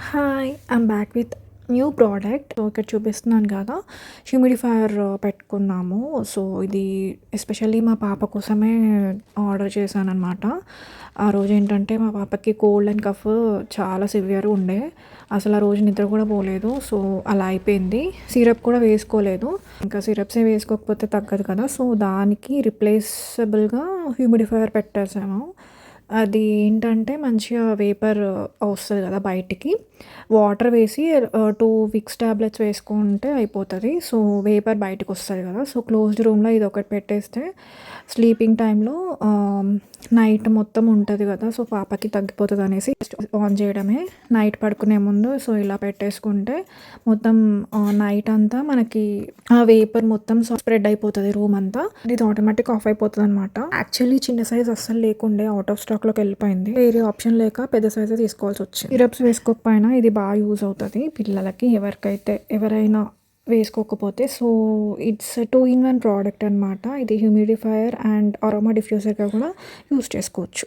Hi! I'm back with new product. So, ఇక్కడ చూపిస్తున్నాను కదా! హ్యూమిడిఫైయర్ పెట్టుకున్నాము. సో, ఇది ఎస్పెషల్లీ మా పాప కోసమే ఆర్డర్ చేశాననమాట. ఆ రోజేంటంటే మా పాపకి కోల్డ్ అండ్ కఫ్ చాలా సివియర్‌గా ఉండే. అసలు ఆ రోజు నిద్ర కూడా పోలేదు. సో, అలా అయిపోయింది. సిరప్ కూడా వేసుకోలేదు. ఇంకా సిరప్సే వేసుకోకపోతే తగ్గదు కదా! సో, దానికి రిప్లేసబుల్‌గా హ్యూమిడిఫైయర్ పెట్టేసాము. అది ఏంటంటే మంచిగా వేపర్ వస్తది కదా బయటికి. వాటర్ వేసి 2 విక్స్ టాబ్లెట్స్ వేసుకుంటే అయిపోతది. సో, వేపర్ బయటకొస్తది కదా! సో, క్లోజ్డ్ రూమ్‌లో ఇదొకటి పెట్టేస్తే స్లీపింగ్ టైమ్‌లో నైట్ మొత్తం ఉంటది కదా! సో, పాపకి తగ్గిపోతదనేసి జస్ట్ ఆన్ చేయడమే. నైట్ పడుకునే ముందు సో, ఇలా పెట్టేసుకుంటే మొత్తం నైట్ అంతా మనకి ఆ వేపర్ మొత్తం స్ప్రెడ్ అయిపోతది రూమ్ అంతా. ఇది ఆటోమేటిక్ ఆఫ్ అయిపోతదనమాట. యాక్చువల్లీ చిన్న సైజ్ అస్సలు లేకుండే ఔట్ ఆఫ్ స్టాక్‌లోకి వెళ్ళిపోయింది. వేరే ఆప్షన్ లేక పెద్ద సైజే తీసుకోవాల్సొచ్చింది. సిరప్స్ వేసుకోకపోయినా ఇది బాగా యూజ్ అవుతది పిల్లలకి. ఎవరైనా వేసుకోకపోతే. సో, ఇట్స్ 2 ఇన్ 1 ప్రోడక్ట్ అనమాట. ఇది హ్యూమిడిఫైయర్ అండ్ అరోమా డిఫ్యూజర్‌గా కూడా యూజ్ చేసుకోవచ్చు.